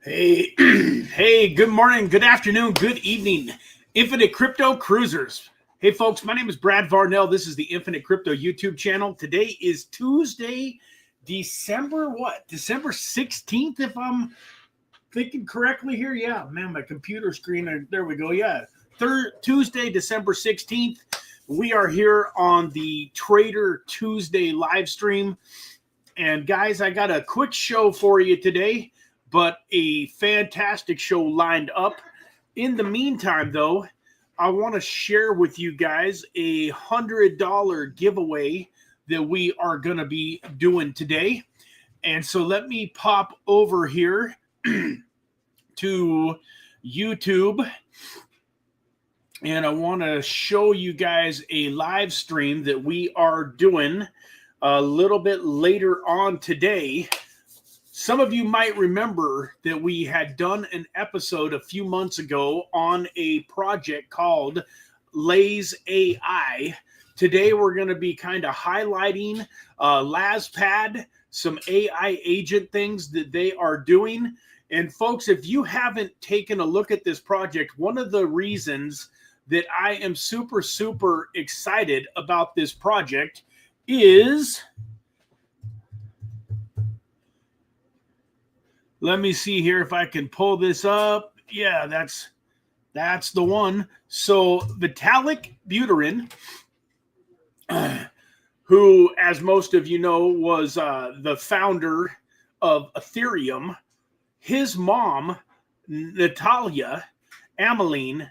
Hey, hey, good morning, good afternoon, good evening, Infinite Crypto Cruisers. Hey, folks, my name is Brad Varnell. This is the Infinite Crypto YouTube channel. Today is Tuesday, December 16th, if I'm thinking correctly here. Yeah, man, my computer screen, there we go. Yeah, Tuesday, December 16th. We are here on the Trader Tuesday live stream. And guys, I got a quick show for you today, but a fantastic show lined up. In the meantime, though, I want to share with you guys a $100 giveaway that we are going to be doing today. And so let me pop over here to YouTube. And I want to show you guys a live stream that we are doing a little bit later on today. Some of you might remember that we had done an episode a few months ago on a project called Lays AI. Today we're going to be kind of highlighting LazPad, some AI agent things that they are doing. And folks, if you haven't taken a look at this project, one of the reasons that I am super, super excited about this project is, let me see here if I can pull this up. Yeah, that's the one. So Vitalik Buterin, who, as most of you know, was the founder of Ethereum, his mom, Natalia Ameline,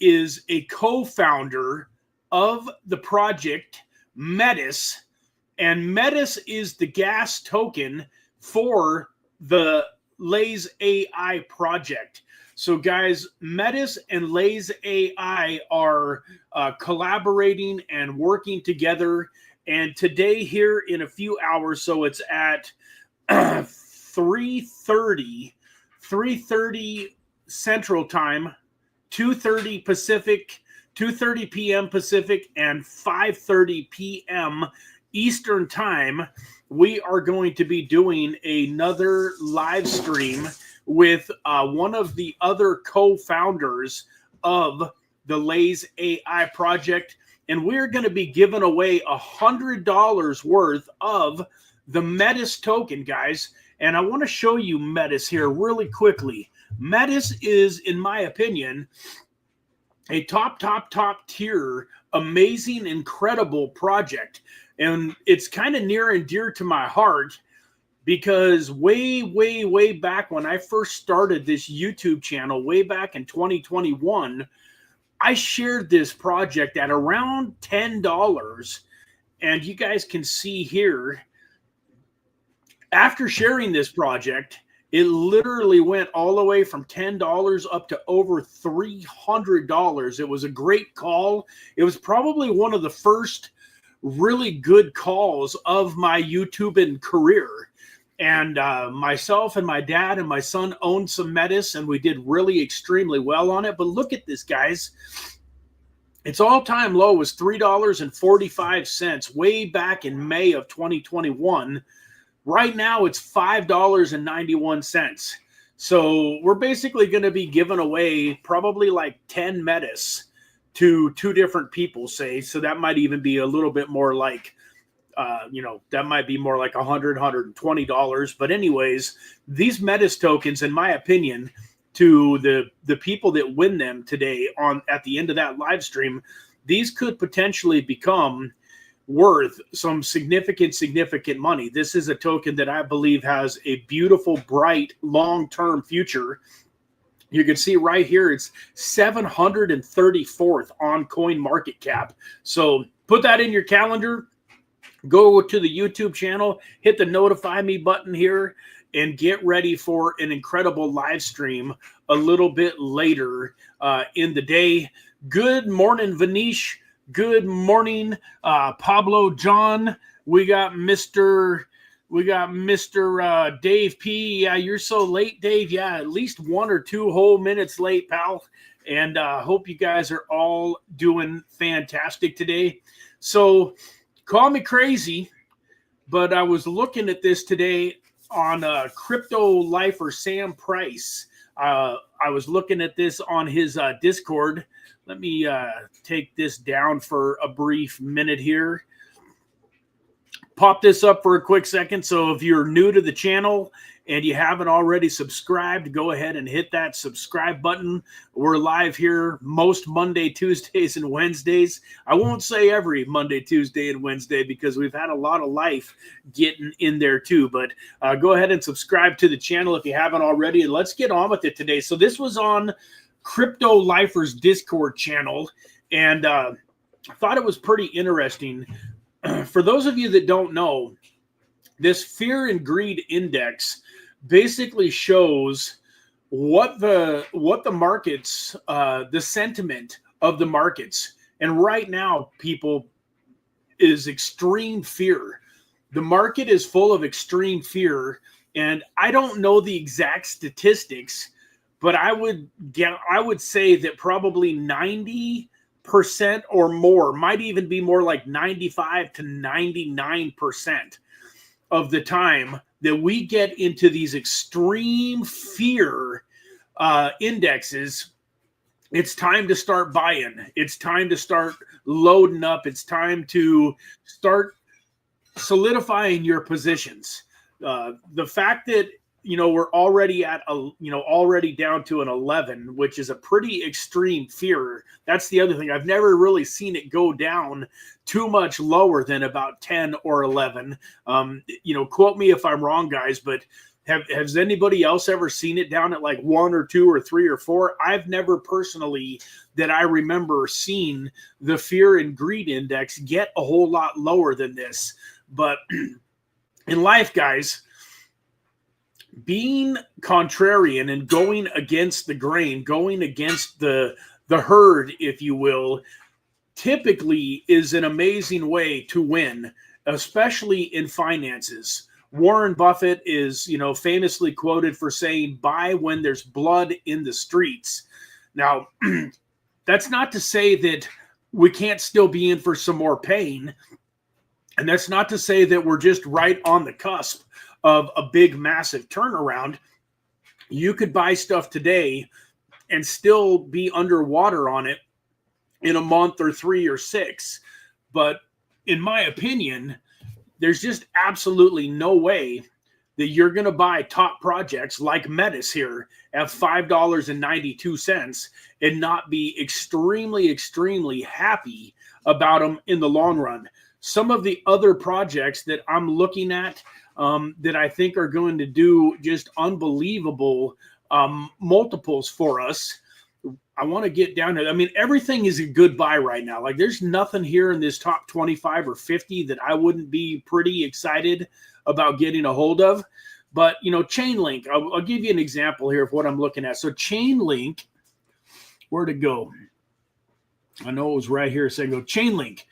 is a co-founder of the project Metis, and Metis is the gas token for the Lays AI project. So guys, Metis and Lays AI are collaborating and working together. And today here in a few hours, so it's at 3:30 Central Time, 2:30 Pacific, 2:30 p.m. Pacific, and 5:30 p.m. Eastern Time, we are going to be doing another live stream with one of the other co-founders of the Lays AI project, and we're going to be giving away $100 worth of the Metis token, guys. And I want to show you Metis here really quickly. Metis is, in my opinion, a top tier, amazing, incredible project. And it's kind of near and dear to my heart because way back when I first started this YouTube channel, way back in 2021, I shared this project at around $10. And you guys can see here, after sharing this project, it literally went all the way from $10 up to over $300. It was a great call. It was probably one of the first really good calls of my YouTubing career. And myself and my dad and my son owned some Metis, and we did really extremely well on it. But look at this, guys. Its all-time low was $3.45 way back in May of 2021. Right now, it's $5.91. So we're basically going to be giving away probably like 10 Metis to two different people, say. So that might even be a little bit more like, that might be more like $100, $120. But anyways, these Metis tokens, in my opinion, to the people that win them today at the end of that live stream, these could potentially become worth some significant money. This is a token that I believe has a beautiful, bright, long-term future. You can see right here, it's 734th on CoinMarketCap. So put that in your calendar. Go to the YouTube channel, hit the notify me button here, and get ready for an incredible live stream a little bit later in the day. Good morning, Vanish. Good morning, Pablo John. We got Mr. Dave P. Yeah, you're so late, Dave. Yeah, at least 1 or 2 whole minutes late, pal. And hope you guys are all doing fantastic today. So call me crazy, but I was looking at this today on Crypto Lifer Sam Price. I was looking at this on his Discord. Let me take this down for a brief minute here. Pop this up for a quick second. So if you're new to the channel and you haven't already subscribed, go ahead and hit that subscribe button. We're live here most Monday, Tuesdays, and Wednesdays. I won't say every Monday, Tuesday, and Wednesday because we've had a lot of life getting in there too. But go ahead and subscribe to the channel if you haven't already. And let's get on with it today. So this was on Crypto Lifer's Discord channel. And I thought it was pretty interesting. For those of you that don't know, this fear and greed index basically shows what the markets, the sentiment of the markets. And right now, people, is extreme fear. The market is full of extreme fear. And I don't know the exact statistics, but I would say that probably 90% or more, might even be more like 95 to 99% of the time that we get into these extreme fear indexes, it's time to start buying. It's time to start loading up. It's time to start solidifying your positions. The fact that we're already at already down to an 11, which is a pretty extreme fear. That's the other thing. I've never really seen it go down too much lower than about 10 or 11. Quote me if I'm wrong, guys, but has anybody else ever seen it down at like 1 or 2 or 3 or 4? I've never personally that I remember seeing the fear and greed index get a whole lot lower than this. But in life, guys, being contrarian and going against the grain, going against the herd, if you will, typically is an amazing way to win, especially in finances. Warren Buffett is, famously quoted for saying, "Buy when there's blood in the streets." Now, that's not to say that we can't still be in for some more pain. And that's not to say that we're just right on the cusp of a big, massive turnaround. You could buy stuff today and still be underwater on it in a month or 3 or 6. But in my opinion, there's just absolutely no way that you're going to buy top projects like Metis here at $5.92 and not be extremely, extremely happy about them in the long run. Some of the other projects that I'm looking at that I think are going to do just unbelievable multiples for us. I want to get down to, everything is a good buy right now. Like there's nothing here in this top 25 or 50 that I wouldn't be pretty excited about getting a hold of. But, Chainlink, I'll give you an example here of what I'm looking at. So Chainlink, where'd it go? I know it was right here a second ago. Chainlink,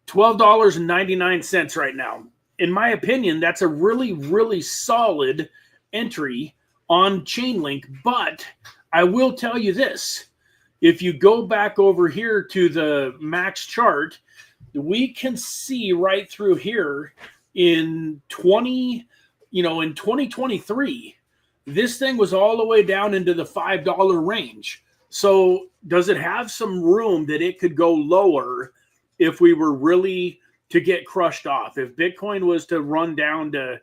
$12.99 right now. In my opinion, that's a really, really solid entry on Chainlink. But I will tell you this. If you go back over here to the max chart, we can see right through here in 2023, this thing was all the way down into the $5 range. So does it have some room that it could go lower if we were really to get crushed off? If Bitcoin was to run down to,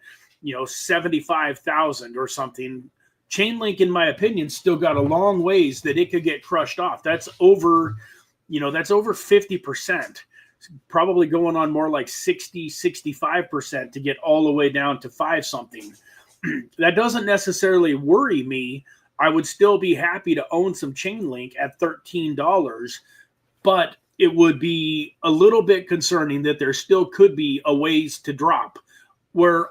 75,000 or something, Chainlink, in my opinion, still got a long ways that it could get crushed off. That's over, that's over 50%, probably going on more like 60, 65% to get all the way down to 5 something. That doesn't necessarily worry me. I would still be happy to own some Chainlink at $13, but it would be a little bit concerning that there still could be a ways to drop. Where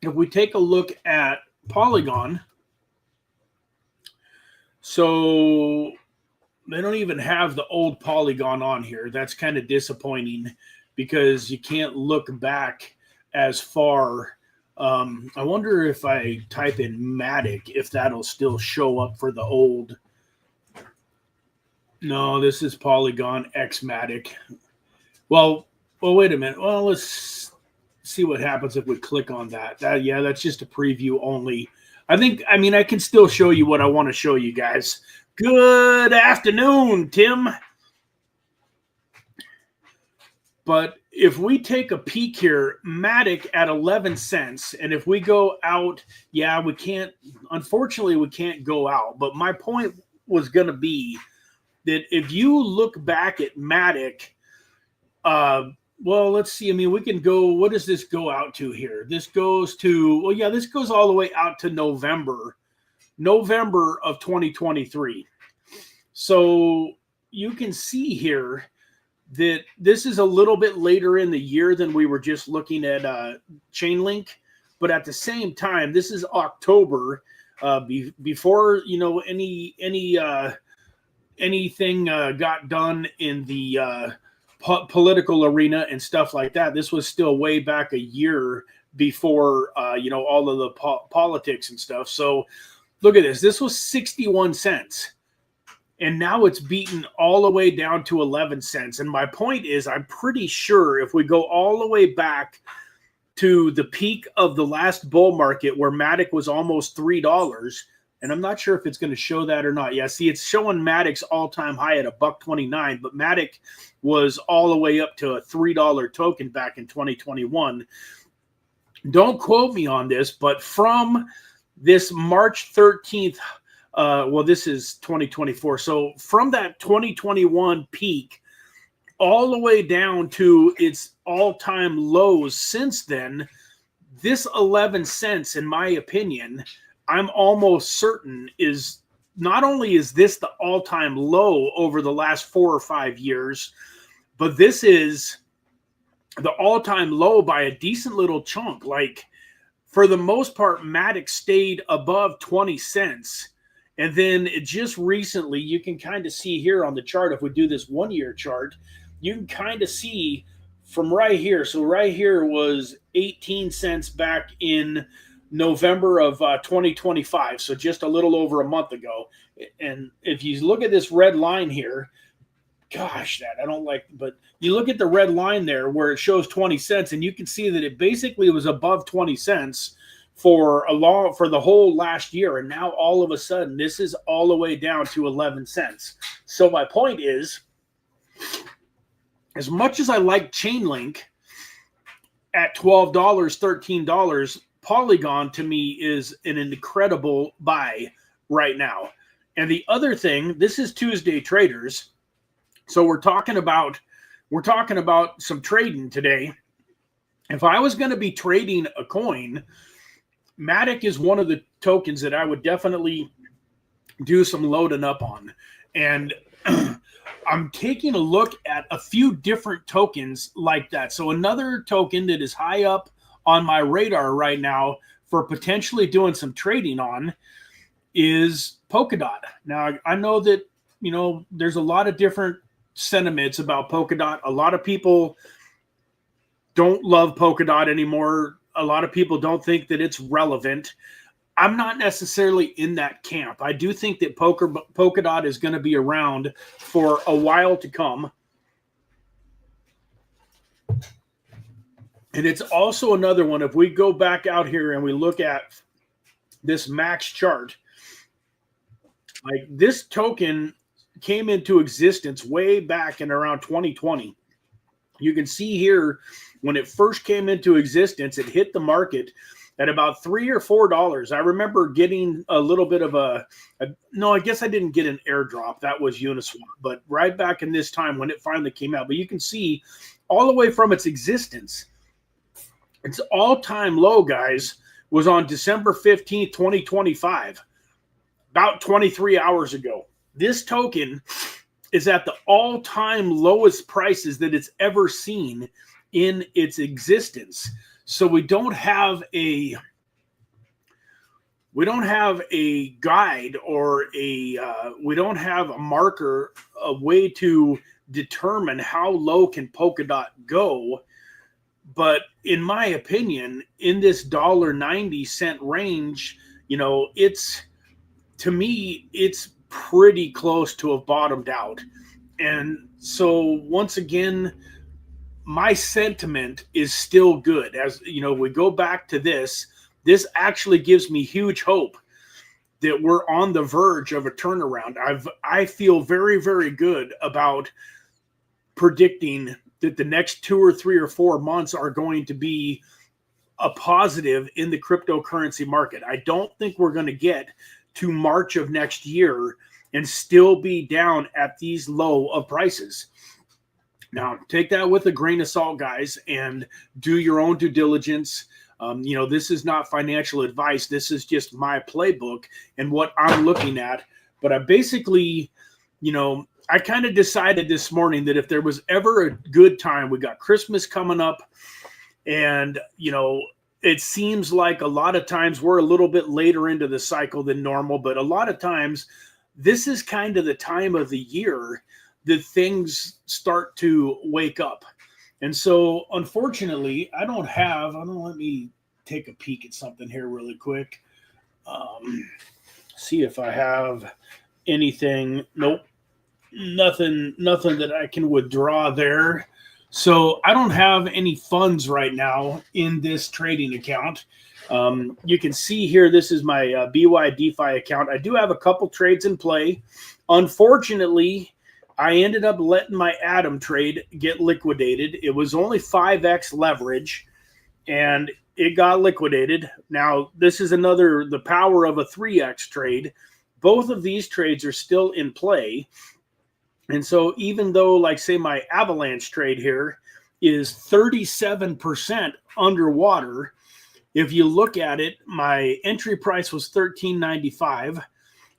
if we take a look at Polygon, so they don't even have the old Polygon on here. That's kind of disappointing because you can't look back as far. I wonder if I type in Matic, if that'll still show up for the old. No, this is Polygon X Matic. Well, wait a minute. Well, let's see what happens if we click on that. Yeah, that's just a preview only. I mean, I can still show you what I want to show you guys. Good afternoon, Tim. But if we take a peek here, Matic at 11 cents, and if we go out, yeah, we can't, unfortunately, we can't go out. But my point was going to be that if you look back at Matic, well, let's see. I mean, we can go, what does this go out to here? This goes to, well, yeah, this goes all the way out to November of 2023. So you can see here that this is a little bit later in the year than we were just looking at Chainlink, but at the same time, this is October, before anything got done in the political arena and stuff like that. This was still way back a year before all of the politics and stuff. So look at this. This was 61 cents. And now it's beaten all the way down to 11 cents. And my point is, I'm pretty sure if we go all the way back to the peak of the last bull market where Matic was almost $3, and I'm not sure if it's going to show that or not. Yeah, see, it's showing Matic's all-time high at $1.29, but Matic was all the way up to a $3 token back in 2021. Don't quote me on this, but from this March 13th, well, this is 2024. So from that 2021 peak all the way down to its all-time lows since then, this 11 cents, in my opinion, I'm almost certain is not only is this the all-time low over the last 4 or 5 years, but this is the all-time low by a decent little chunk. Like, for the most part, Matic stayed above 20 cents. And then just recently, you can kind of see here on the chart, if we do this 1 year chart, you can kind of see from right here. So right here was 18 cents back in November of 2025. So just a little over a month ago. And if you look at this red line here, gosh, that I don't like, but you look at the red line there where it shows 20 cents, and you can see that it basically was above 20 cents for the whole last year, and now all of a sudden this is all the way down to 11 cents. So my point is, as much as I like Chainlink at $12, $13, Polygon to me is an incredible buy right now. And the other thing, this is Tuesday Traders, so we're talking about some trading today. If I was going to be trading a coin, Matic is one of the tokens that I would definitely do some loading up on. And I'm taking a look at a few different tokens like that. So another token that is high up on my radar right now for potentially doing some trading on is Polkadot. Now, I know that, there's a lot of different sentiments about Polkadot. A lot of people don't love Polkadot anymore. A lot of people don't think that it's relevant. I'm not necessarily in that camp. I do think that Polkadot is going to be around for a while to come. And it's also another one, if we go back out here and we look at this max chart, like this token came into existence way back in around 2020. You can see here, when it first came into existence, it hit the market at about $3 or $4. I remember getting a little bit of no, I guess I didn't get an airdrop. That was Uniswap. But right back in this time when it finally came out. But you can see all the way from its existence, its all-time low, guys, was on December 15th, 2025, about 23 hours ago. This token is at the all-time lowest prices that it's ever seen in its existence. So we don't have a guide or we don't have a marker, a way to determine how low can Polkadot go. But in my opinion, in this $1.90 range, to me, it's pretty close to have bottomed out. And so once again, my sentiment is still good. As you know, we go back to this actually gives me huge hope that we're on the verge of a turnaround. I feel very, very good about predicting that the next 2 or 3 or 4 months are going to be a positive in the cryptocurrency market. I don't think we're going to get to March of next year and still be down at these low of prices. Now, take that with a grain of salt, guys, and do your own due diligence. This is not financial advice. This is just my playbook and what I'm looking at. But I basically, I kind of decided this morning that if there was ever a good time, we got Christmas coming up, and, it seems like a lot of times we're a little bit later into the cycle than normal, but a lot of times this is kind of the time of the year that things start to wake up. And so, unfortunately, let me take a peek at something here really quick. See if I have anything. Nope. Nothing that I can withdraw there. So I don't have any funds right now in this trading account. You can see here, this is my BYDeFi account. I do have a couple trades in play. Unfortunately, I ended up letting my Atom trade get liquidated. It was only 5x leverage, and it got liquidated. Now, this is the power of a 3x trade. Both of these trades are still in play. And so even though, like, say, my Avalanche trade here is 37% underwater, if you look at it, my entry price was $13.95.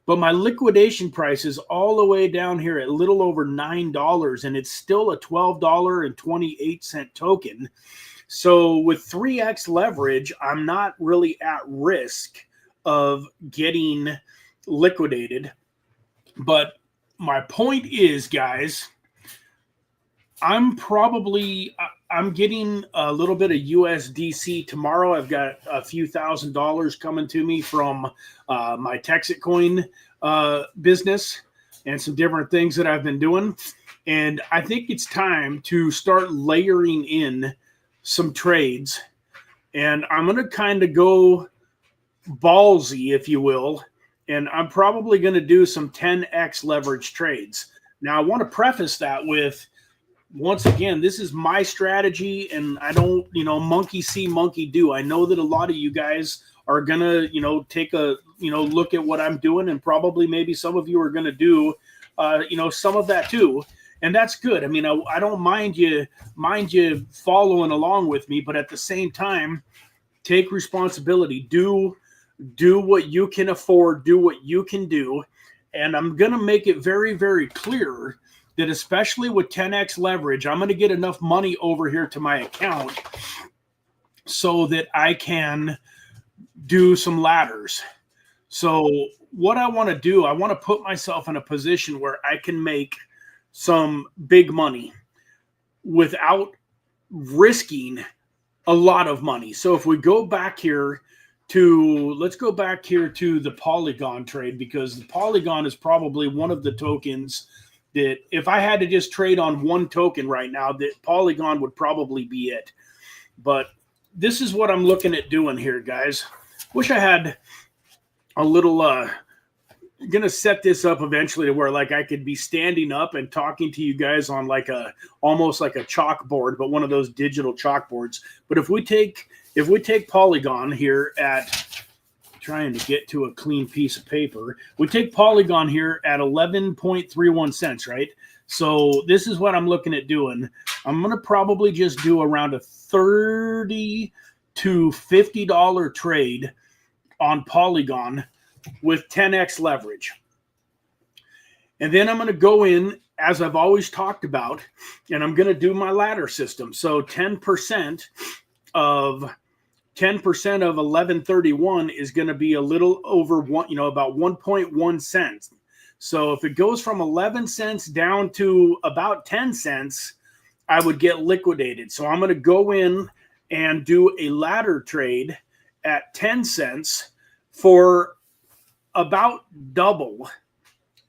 But my liquidation price is all the way down here at a little over $9, and it's still a $12.28 token. So with 3x leverage, I'm not really at risk of getting liquidated. But my point is, guys, I'm getting a little bit of USDC tomorrow. I've got a few $1,000s coming to me from my Texit Coin business and some different things that I've been doing. And I think it's time to start layering in some trades. And I'm going to kind of go ballsy, if you will. And I'm probably going to do some 10x leverage trades. Now, I want to preface that with, once again, this is my strategy, and I don't, monkey see, monkey do. I know that a lot of you guys are going to, take a, look at what I'm doing, and probably maybe some of you are going to do, some of that too. And that's good. I mean, I don't mind you following along with me, but at the same time, take responsibility. Do what you can afford, do what you can do. And I'm going to make it very, very clear that especially with 10x leverage, I'm going to get enough money over here to my account so that I can do some ladders. So what I want to do, I want to put myself in a position where I can make some big money without risking a lot of money. So if we go back here let's go back here to the Polygon trade, because the Polygon is probably one of the tokens that if I had to just trade on one token right now, that Polygon would probably be it. But this is what I'm looking at doing here, guys. Wish I had a little, gonna set this up eventually to where like I could be standing up and talking to you guys on like almost like a chalkboard, but one of those digital chalkboards. But if we take Polygon here at, trying to get to a clean piece of paper, we take Polygon here at 11.31 cents, right? So this is what I'm looking at doing. I'm going to probably just do around a $30 to $50 trade on Polygon with 10x leverage. And then I'm going to go in, as I've always talked about, and I'm going to do my ladder system. So 10% of 1131 is going to be a little over about 1.1 cents. So if it goes from 11 cents down to about 10 cents, I would get liquidated. So I'm going to go in and do a ladder trade at 10 cents for about double,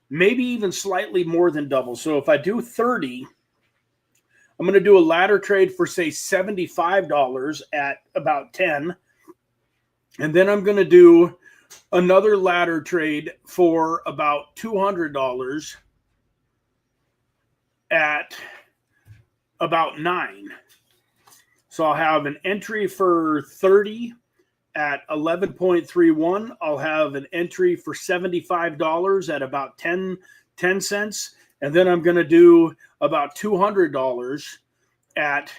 maybe even slightly more than double. So if I do 30 I'm going to do a ladder trade for, say, $75 at about 10. And then I'm going to do another ladder trade for about $200 at about 9. So I'll have an entry for 30 at 11.31. I'll have an entry for $75 at about 10 cents. And then I'm going to do about $200 at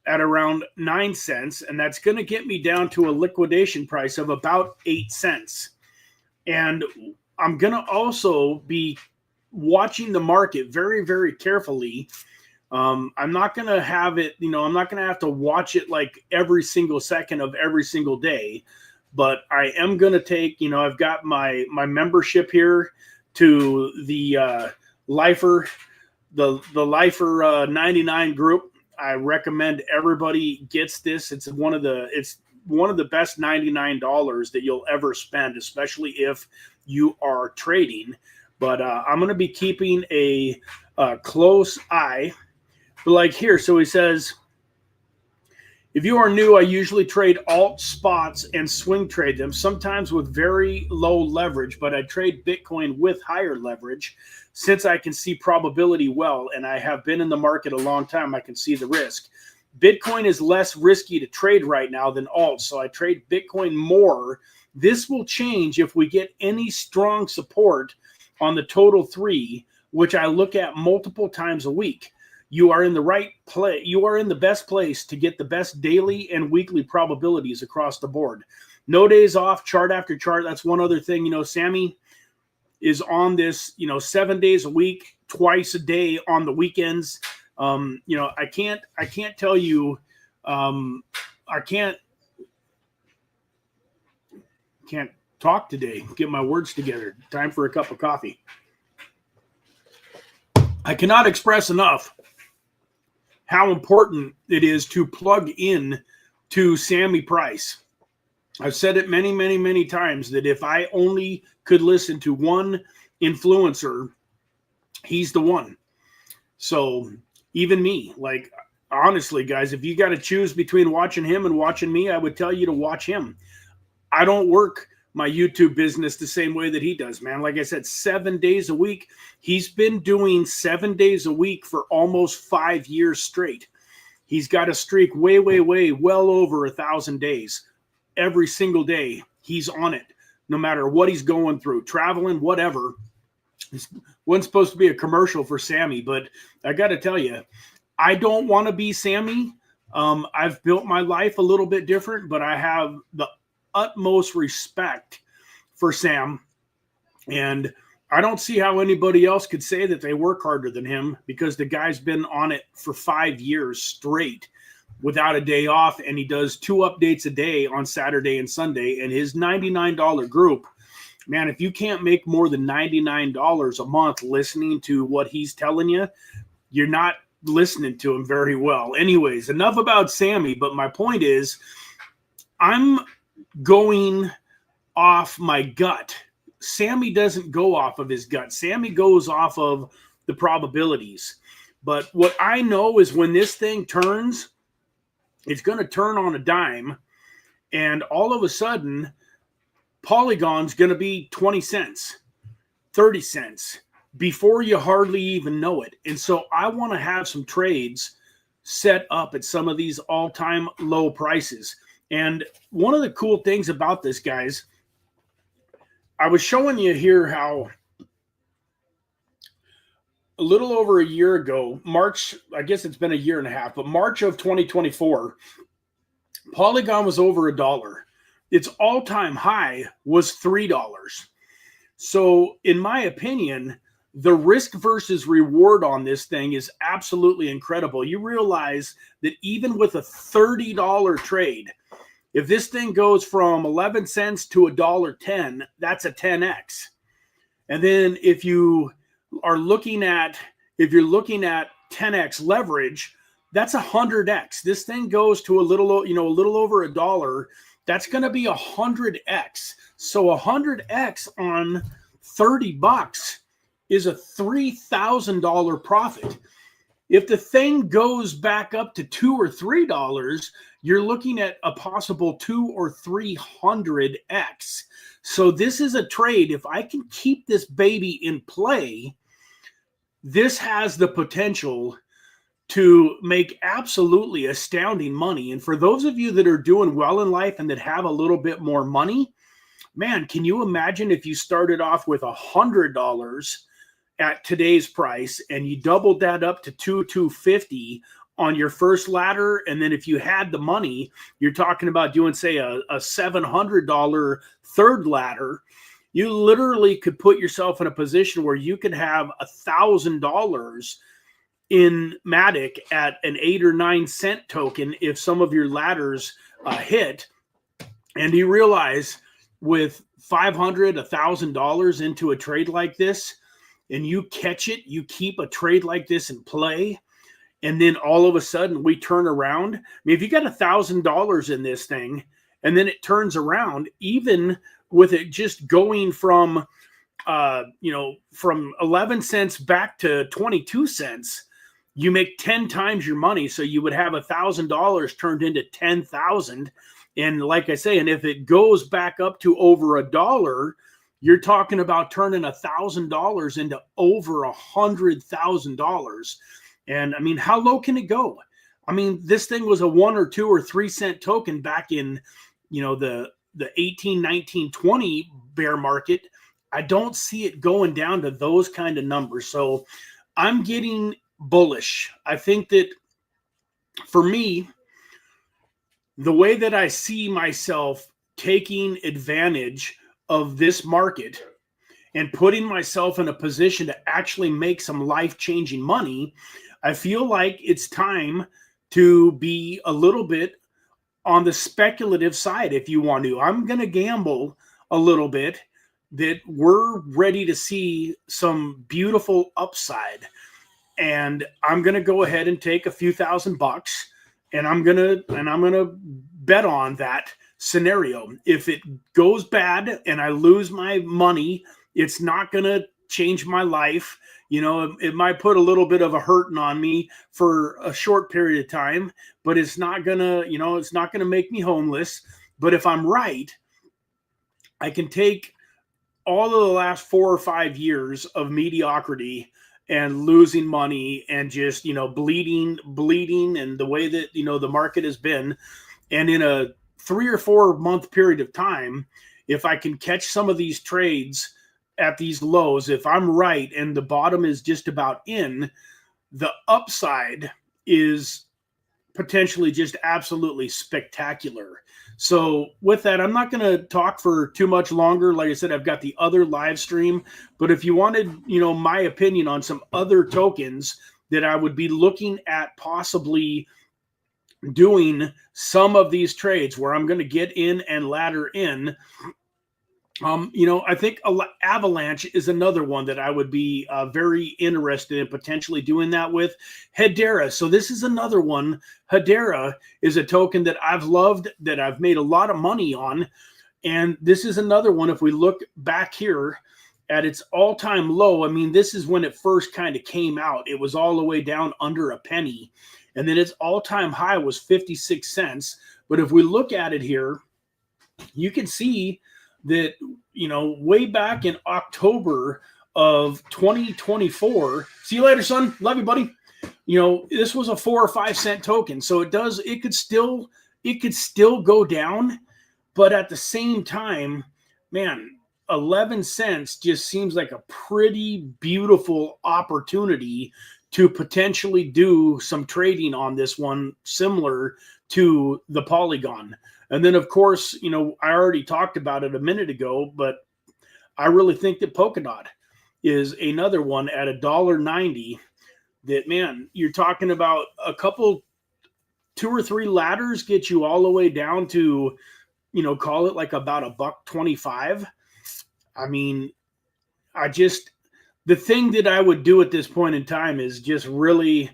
around 9 cents. And that's going to get me down to a liquidation price of about 8 cents. And I'm going to also be watching the market very, very carefully. I'm not going to have it, I'm not going to have to watch it like every single second of every single day, but I am going to take, I've got my membership here to the Lifer, the Lifer 99 group. I recommend everybody gets this. It's one of the best $99 that you'll ever spend, especially if you are trading. But I'm going to be keeping a close eye. But like here, so he says, if you are new, I usually trade alt spots and swing trade them, sometimes with very low leverage, but I trade Bitcoin with higher leverage since I can see probability well, and I have been in the market a long time. I can see the risk. Bitcoin is less risky to trade right now than alt, so I trade Bitcoin more. This will change if we get any strong support on the total 3, which I look at multiple times a week. You are in the right place. You are in the best place to get the best daily and weekly probabilities across the board. No days off, chart after chart. That's one other thing. Sammy is on this, 7 days a week, twice a day on the weekends. I can't tell you, I can't talk today, get my words together. Time for a cup of coffee. I cannot express enough how important it is to plug in to Sammy Price. I've said it many, many, many times that if I only could listen to one influencer, he's the one. So even me, like, honestly, guys, if you got to choose between watching him and watching me, I would tell you to watch him. I don't work my YouTube business the same way that he does, man. Like I said, 7 days a week. He's been doing 7 days a week for almost 5 years straight. He's got a streak way, way, way well over 1,000 days. Every single day, he's on it, no matter what he's going through, traveling, whatever. This wasn't supposed to be a commercial for Sammy, but I got to tell you, I don't want to be Sammy. I've built my life a little bit different, but I have the utmost respect for Sam, and I don't see how anybody else could say that they work harder than him, because the guy's been on it for 5 years straight without a day off, and he does 2 updates a day on Saturday and Sunday. And his $99 group, man, if you can't make more than $99 a month listening to what he's telling you, you're not listening to him very well. Anyways, enough about Sammy, but my point is, I'm going off my gut. Sammy doesn't go off of his gut. Sammy goes off of the probabilities. But what I know is when this thing turns, it's going to turn on a dime, and all of a sudden, Polygon's going to be 20 cents, 30 cents, before you hardly even know it. And so I want to have some trades set up at some of these all-time low prices. And one of the cool things about this, guys, I was showing you here how a little over a year ago, March, I guess it's been a year and a half, but March of 2024, Polygon was over $1. Its all-time high was $3. So in my opinion, the risk versus reward on this thing is absolutely incredible. You realize that even with a $30 trade, if this thing goes from 11 cents to $1.10, that's a 10x. And then if you're looking at 10x leverage, that's 100x. This thing goes to a little over $1. That's going to be 100x. So 100x on $30 is a $3,000 profit. If the thing goes back up to $2 or $3, you're looking at a possible 200 or 300x. So this is a trade. If I can keep this baby in play, this has the potential to make absolutely astounding money. And for those of you that are doing well in life and that have a little bit more money, man, can you imagine if you started off with $100 at today's price and you doubled that up to $250 on your first ladder? And then if you had the money, you're talking about doing, say, a $700 third ladder. You literally could put yourself in a position where you could have $1,000 in Matic at an 8 or 9 cent token if some of your ladders hit. And you realize with $500, $1,000 into a trade like this, and you catch it, you keep a trade like this in play, and then all of a sudden we turn around. I mean, if you got $1,000 in this thing, and then it turns around, even with it just going from, from 11 cents back to 22 cents, you make 10 times your money. So you would have $1,000 turned into 10,000. And like I say, and if it goes back up to over $1, you're talking about turning $1,000 into over $100,000. And I mean, how low can it go? I mean, this thing was a 1 or 2 or 3 cent token back in, the 18, 19, 20 bear market. I don't see it going down to those kind of numbers. So I'm getting bullish. I think that for me, the way that I see myself taking advantage of this market and putting myself in a position to actually make some life-changing money, I feel like it's time to be a little bit on the speculative side if you want to. I'm going to gamble a little bit that we're ready to see some beautiful upside. And I'm going to go ahead and take a few $1,000 and I'm going to bet on that scenario. If it goes bad and I lose my money, it's not going to change my life. It might put a little bit of a hurting on me for a short period of time, but it's not going to, it's not going to make me homeless. But if I'm right, I can take all of the last 4 or 5 years of mediocrity and losing money and just, bleeding and the way that, the market has been. And in a 3 or 4 month period of time, if I can catch some of these trades at these lows, if I'm right and the bottom is just about in, the upside is potentially just absolutely spectacular. So with that, I'm not going to talk for too much longer. Like I said, I've got the other live stream, but if you wanted, my opinion on some other tokens that I would be looking at possibly doing some of these trades where I'm going to get in and ladder in, I think Avalanche is another one that I would be very interested in potentially doing that with. Hedera. So this is another one. Hedera is a token that I've loved, that I've made a lot of money on. And this is another one. If we look back here at its all-time low, I mean, this is when it first kind of came out. It was all the way down under a penny. And then its all-time high was 56 cents. But if we look at it here, you can see that, way back in October of 2024, see you later, son. Love you, buddy. This was a 4 or 5 cent token. So it could still go down. But at the same time, man, 11 cents just seems like a pretty beautiful opportunity to potentially do some trading on this one, similar to the Polygon. And then, of course, I already talked about it a minute ago, but I really think that Polkadot is another one at $1.90 that, man, you're talking about a couple, 2 or 3 ladders get you all the way down to, call it like about $1.25. I mean, the thing that I would do at this point in time is just really,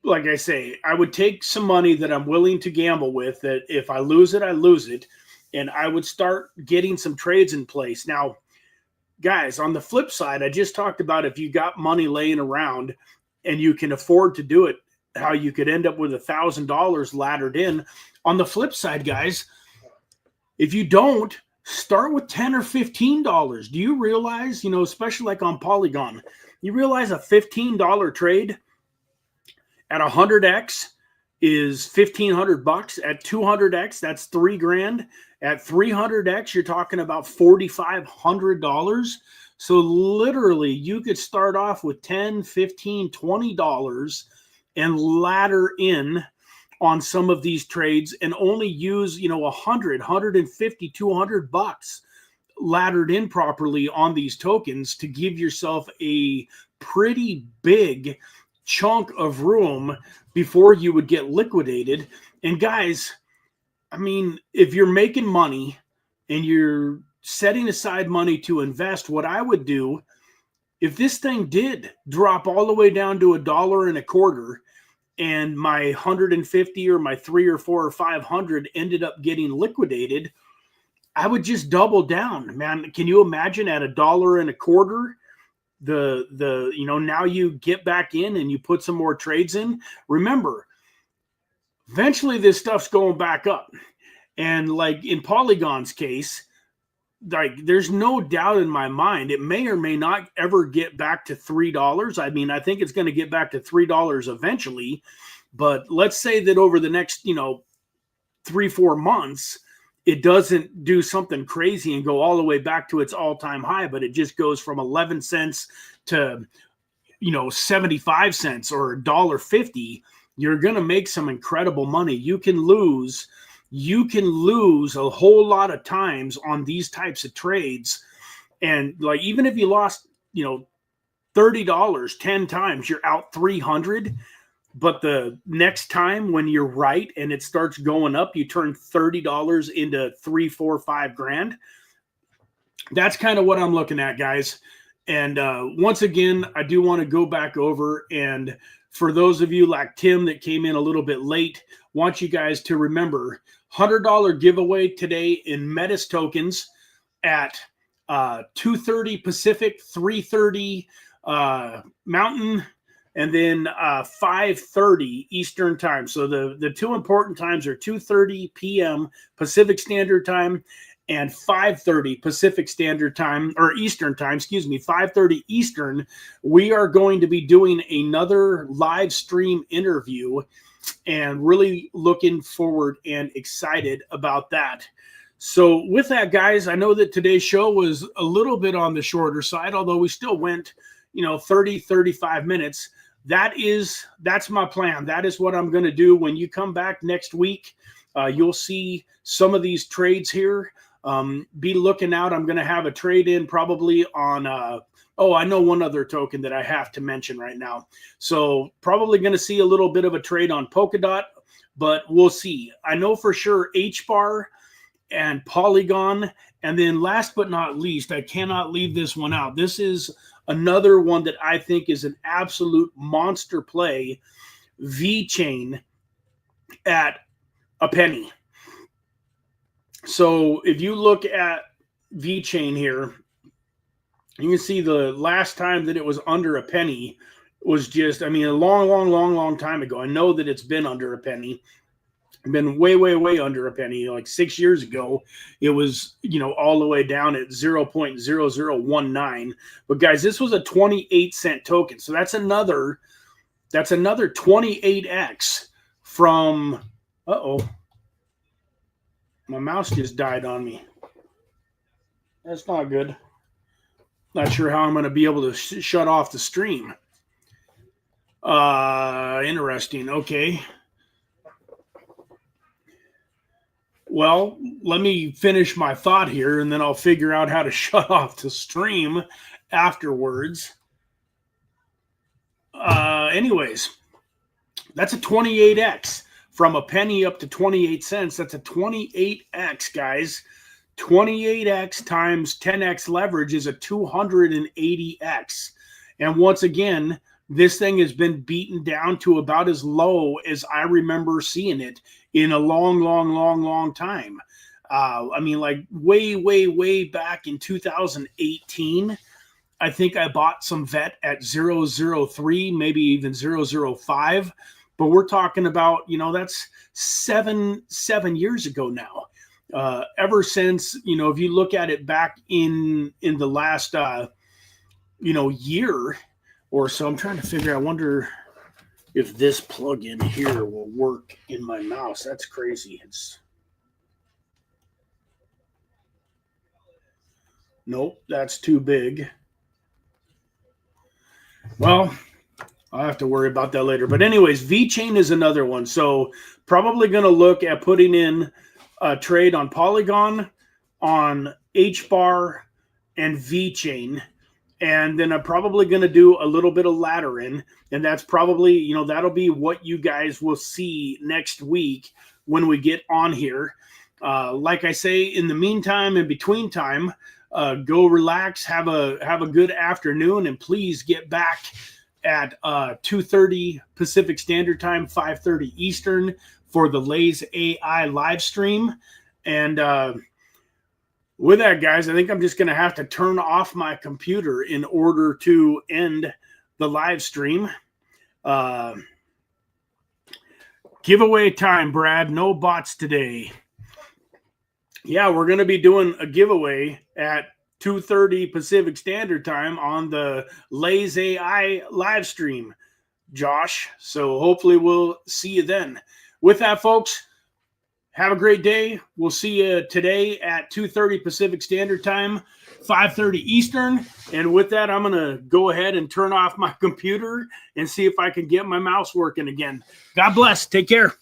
like I say, I would take some money that I'm willing to gamble with, that if I lose it, I lose it. And I would start getting some trades in place. Now, guys, on the flip side, I just talked about if you got money laying around, and you can afford to do it, how you could end up with $1,000 laddered in. On the flip side, guys, if you don't, start with $10 or $15. Do you realize, especially like on Polygon, you realize a $15 trade at 100x is $1,500. At 200x, that's $3,000. At 300x, you're talking about $4,500. So literally, you could start off with $10, $15, $20 and ladder in on some of these trades and only use, $100, $150, $200 laddered in properly on these tokens to give yourself a pretty big chunk of room before you would get liquidated. And guys, I mean, if you're making money and you're setting aside money to invest, what I would do, if this thing did drop all the way down to $1.25 and my 150 or my 3 or 4 or 500 ended up getting liquidated, I would just double down, man. Can you imagine at $1.25? Now you get back in and you put some more trades in. Remember, eventually this stuff's going back up. And like in Polygon's case, like there's no doubt in my mind it may or may not ever get back to $3. I mean, I think it's going to get back to $3 eventually, but let's say that over the next 3-4 months it doesn't do something crazy and go all the way back to its all-time high, but it just goes from 11 cents to 75 cents or $1.50. You're going to make some incredible money. You can lose a whole lot of times on these types of trades. And like, even if you lost, $30 10 times, you're out 300. But the next time when you're right and it starts going up, you turn $30 into 3, 4, 5 grand. That's kind of what I'm looking at, guys. And once again, I do want to go back over, and for those of you like Tim that came in a little bit late, want you guys to remember $100 giveaway today in Metis tokens at 2:30 Pacific, 3:30 Mountain, and then 5:30 Eastern time. So the two important times are 2:30 p.m. Pacific Standard Time and 5:30 Pacific Standard Time, or Eastern Time, 5:30 Eastern. We are going to be doing another live stream interview, and really looking forward and excited about that. So with that, guys, I know that today's show was a little bit on the shorter side, although we still went, 30, 35 minutes. That's my plan. That is what I'm going to do. When you come back next week, you'll see some of these trades here. Be looking out. I'm going to have a trade in probably on, I know one other token that I have to mention right now. So probably going to see a little bit of a trade on Polkadot, but we'll see. I know for sure HBAR and Polygon. And then last but not least, I cannot leave this one out. This is another one that I think is an absolute monster play, VeChain at a penny. So if you look at VeChain here, you can see the last time that it was under a penny was just, a long time ago. I know that it's been under a penny. Been way under a penny. Like 6 years ago, it was, all the way down at 0.0019. But guys, this was a 28-cent token. So that's another 28x from, my mouse just died on me. That's not good. Not sure how I'm going to be able to shut off the stream. Interesting. Okay. Well, let me finish my thought here, and then I'll figure out how to shut off the stream afterwards. Anyways, that's a 28x. From a penny up to 28 cents. That's a 28x, guys. 28x times 10x leverage is a 280x. And once again, this thing has been beaten down to about as low as I remember seeing it in a long time. Like way back in 2018, I think I bought some vet at 003, maybe even 005. But we're talking about, that's seven years ago now. Ever since, if you look at it back in the last, year or so, I'm trying to figure, I wonder if this plug-in here will work in my mouse. That's crazy. Nope, that's too big. Well, I'll have to worry about that later. But anyways, VeChain is another one. So probably going to look at putting in a trade on Polygon, on HBAR, and VeChain. And then I'm probably going to do a little bit of ladder in. And that's probably, that'll be what you guys will see next week when we get on here. Like I say, in the meantime, in between time, go relax, have a good afternoon, and please get back at 2:30 Pacific Standard Time, 5:30 Eastern for the Lays AI live stream. And with that, guys, I think I'm just going to have to turn off my computer in order to end the live stream. Giveaway time, Brad. No bots today. Yeah, we're going to be doing a giveaway at 2:30 Pacific Standard Time on the Lays AI live stream, Josh. So hopefully we'll see you then. With that, folks, have a great day. We'll see you today at 2:30 Pacific Standard Time, 5:30 Eastern. And with that, I'm going to go ahead and turn off my computer and see if I can get my mouse working again. God bless. Take care.